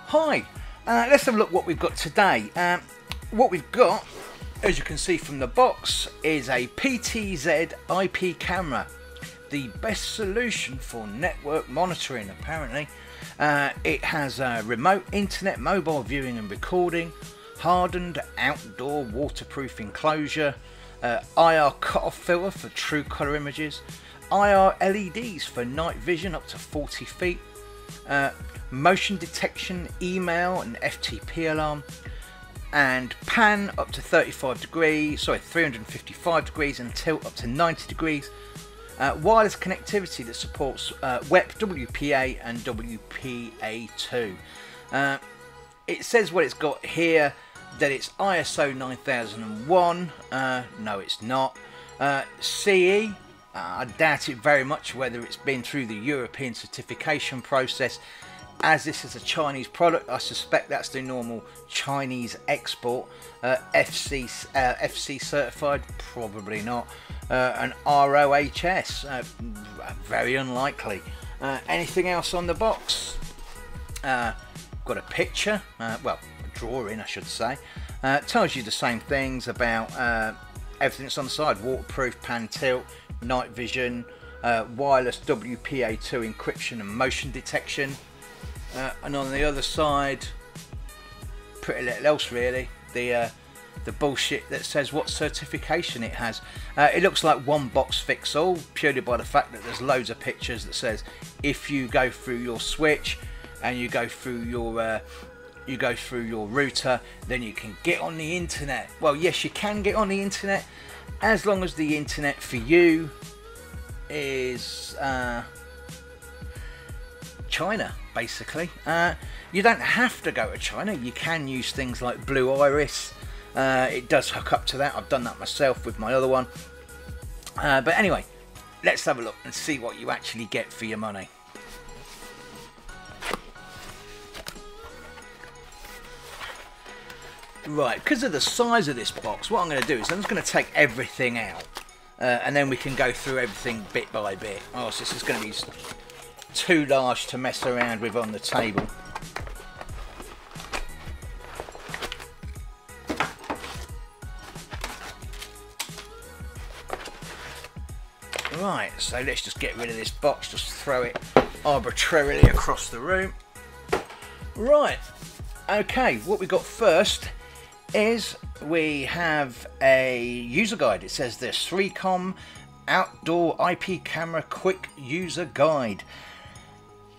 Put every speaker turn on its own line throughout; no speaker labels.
Hi, let's have a look what we've got today. What we've got, as you can see from the box, is a PTZ IP camera. The best solution for network monitoring, apparently. It has a remote internet mobile viewing and recording, hardened outdoor waterproof enclosure, IR cutoff filter for true colour images, IR LEDs for night vision up to 40 feet, motion detection, email and FTP alarm, and pan up to 355 degrees and tilt up to 90 degrees. Wireless connectivity that supports WEP, WPA and WPA2. It says what it's got here, that it's ISO 9001. No, it's not. CE, I doubt it very much whether it's been through the European certification process. As this is a Chinese product, I suspect that's the normal Chinese export. FC certified, probably not. An ROHS, very unlikely. Anything else on the box? Got a picture, well, a drawing I should say. Tells you the same things about everything that's on the side: waterproof, pan tilt, night vision, wireless WPA2 encryption and motion detection. And on the other side, pretty little else really. The bullshit that says what certification it has. It looks like one box fix all, purely by the fact that there's loads of pictures that says if you go through your switch and you go through your router, then you can get on the internet. Well, yes, you can get on the internet, as long as the internet for you is China, basically. You don't have to go to China. You can use things like Blue Iris. It does hook up to that. I've done that myself with my other one. But anyway, let's have a look and see what you actually get for your money. Right, because of the size of this box, what I'm going to do is I'm just going to take everything out, and then we can go through everything bit by bit. Oh, so this is going to be too large to mess around with on the table. Right, so let's just get rid of this box, just throw it arbitrarily across the room. Right, okay, what we got first is we have a user guide. It says the Sricam Outdoor IP Camera Quick User Guide.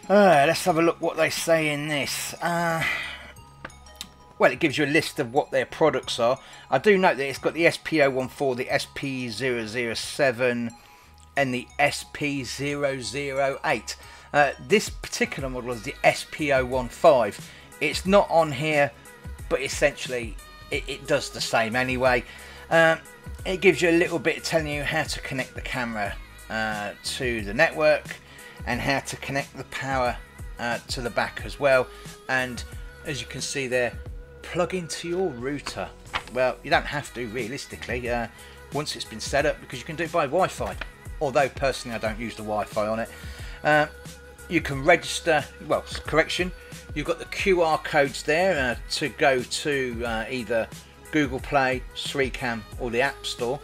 Let's have a look what they say in this. Well, it gives you a list of what their products are. I do note that it's got the SP014, the SP007 and the SP008. This particular model is the SP015. It's not on here, but essentially it does the same anyway. It gives you a little bit telling you how to connect the camera to the network, and how to connect the power to the back as well. And as you can see there, plug into your router. Well, you don't have to realistically once it's been set up, because you can do it by Wi-Fi, although personally I don't use the Wi-Fi on it. You can register, well, correction, you've got the QR codes there to go to either Google Play, Sricam or the App Store.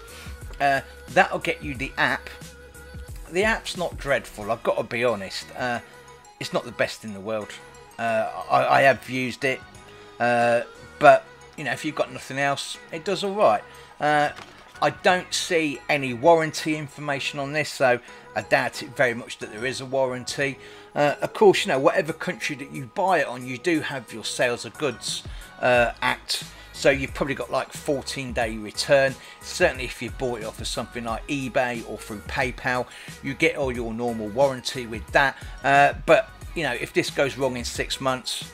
That'll get you the app. The app's not dreadful, I've got to be honest. It's not the best in the world. I have used it, but you know, if you've got nothing else, it does all right. I don't see any warranty information on this, so I doubt it very much that there is a warranty. Of course, you know, whatever country that you buy it on, you do have your Sales of Goods Act. So you've probably got like 14-day return. Certainly if you bought it off of something like eBay or through PayPal, you get all your normal warranty with that. But, you know, if this goes wrong in 6 months,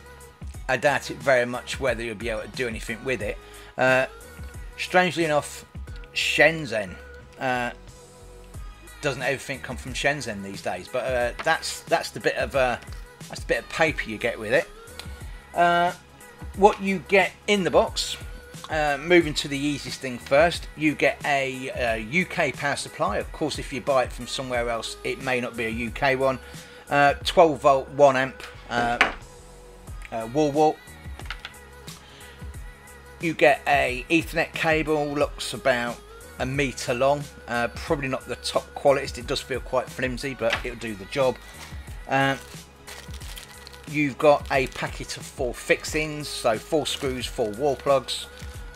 I doubt it very much whether you'll be able to do anything with it. Strangely enough, Shenzhen, doesn't everything come from Shenzhen these days? But that's the bit of paper you get with it. What you get in the box, moving to the easiest thing first, you get a UK power supply. Of course, if you buy it from somewhere else, it may not be a UK one. 12 volt, 1 amp wall wart. You get a Ethernet cable, looks about a metre long, probably not the top quality, it does feel quite flimsy, but it'll do the job. You've got a packet of 4 fixings, so 4 screws, 4 wall plugs.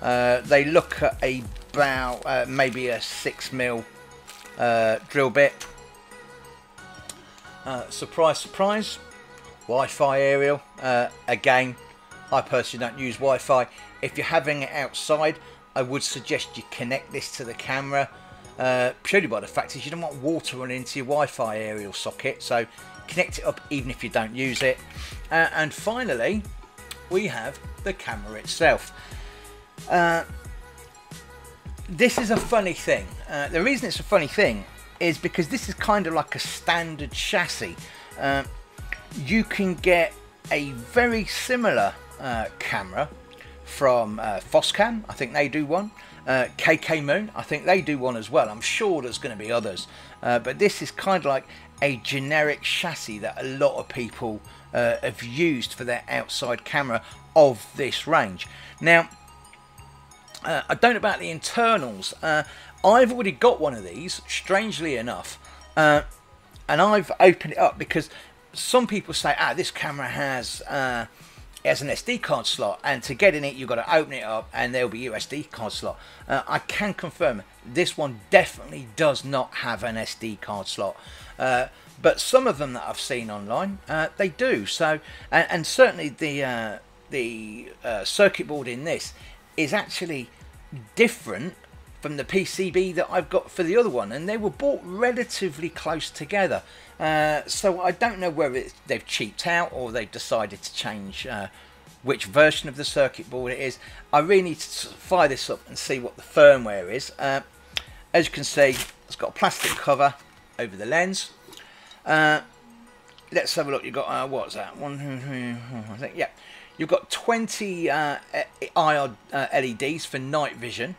They look at about maybe a 6mm drill bit. Surprise, surprise, Wi-Fi aerial. Again, I personally don't use Wi-Fi. If you're having it outside, I would suggest you connect this to the camera, purely by the fact is you don't want water running into your Wi-Fi aerial socket, so connect it up even if you don't use it. And finally, we have the camera itself. This is a funny thing. The reason it's a funny thing is because this is kind of like a standard chassis. You can get a very similar camera from Foscam, I think they do one. KK Moon, I think they do one as well. I'm sure there's going to be others, but this is kind of like a generic chassis that a lot of people have used for their outside camera of this range. Now, I don't know about the internals. I've already got one of these, strangely enough, and I've opened it up because some people say, this camera has an SD card slot, and to get in it you've got to open it up and there'll be USB card slot. I can confirm this one definitely does not have an SD card slot, but some of them that I've seen online, they do. So and certainly the circuit board in this is actually different from the PCB that I've got for the other one, and they were bought relatively close together. So I don't know whether they've cheaped out or they've decided to change which version of the circuit board it is. I really need to fire this up and see what the firmware is. As you can see, it's got a plastic cover over the lens. Let's have a look. You've got what's that? 1, 2, 3, 4, I think. Yeah, you've got 20 IR LEDs for night vision.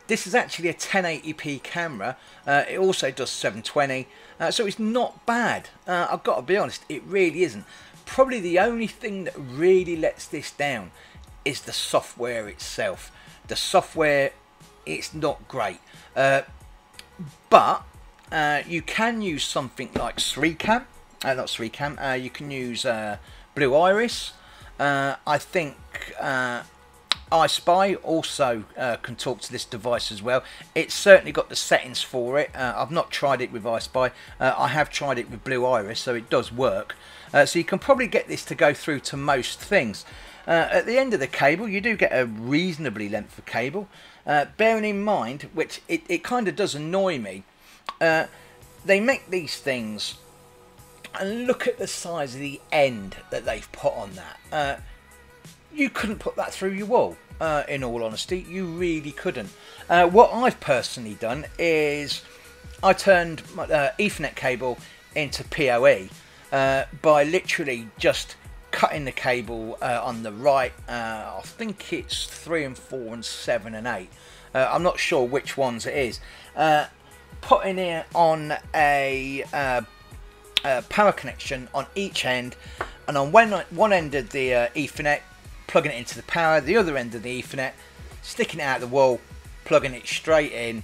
This is actually a 1080p camera. It also does 720, so it's not bad. I've got to be honest, it really isn't. Probably the only thing that really lets this down is the software itself. The software, it's not great, but you can use something like Sricam, not Sricam. You can use Blue Iris. I think I Spy also can talk to this device as well. It's certainly got the settings for it. I've not tried it with I Spy. I have tried it with Blue Iris, so it does work. So you can probably get this to go through to most things. At the end of the cable, you do get a reasonably length of cable. Bearing in mind, which it kind of does annoy me, they make these things, and look at the size of the end that they've put on that. You couldn't put that through your wall, in all honesty. You really couldn't. What I've personally done is I turned my Ethernet cable into PoE by literally just cutting the cable on the right. I think it's 3 and 4 and 7 and 8. I'm not sure which ones it is. Putting it on a power connection on each end, and on one end of the Ethernet, plugging it into the power, the other end of the Ethernet, sticking it out the wall, plugging it straight in,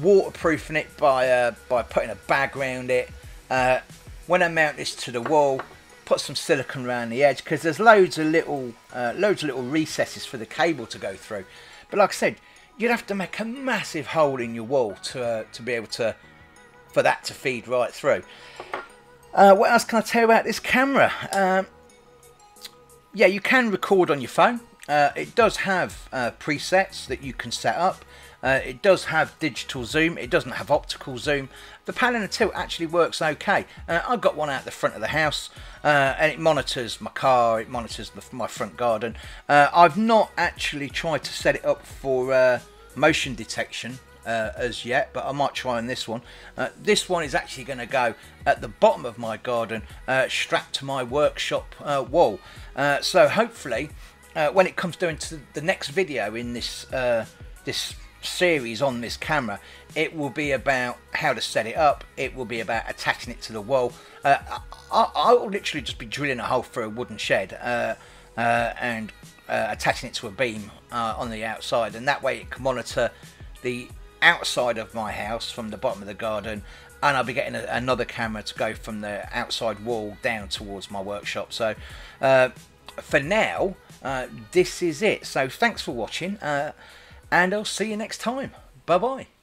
waterproofing it by putting a bag around it. When I mount this to the wall, put some silicone around the edge, because there's loads of little recesses for the cable to go through. But like I said, you'd have to make a massive hole in your wall to be able to, for that to feed right through. What else can I tell you about this camera? Yeah, you can record on your phone. It does have presets that you can set up. It does have digital zoom. It doesn't have optical zoom. The pan and the tilt actually works okay. I've got one out the front of the house, and it monitors my car. It monitors my front garden. I've not actually tried to set it up for motion detection as yet, but I might try on this one. This one is actually going to go at the bottom of my garden, strapped to my workshop wall. So hopefully, when it comes down to the next video in this series on this camera. It will be about how to set it up. It will be about attaching it to the wall. I'll literally just be drilling a hole through a wooden shed and attaching it to a beam on the outside, and that way it can monitor the outside of my house from the bottom of the garden, and I'll be getting another camera to go from the outside wall down towards my workshop. So for now, this is it. So thanks for watching, and I'll see you next time. Bye bye.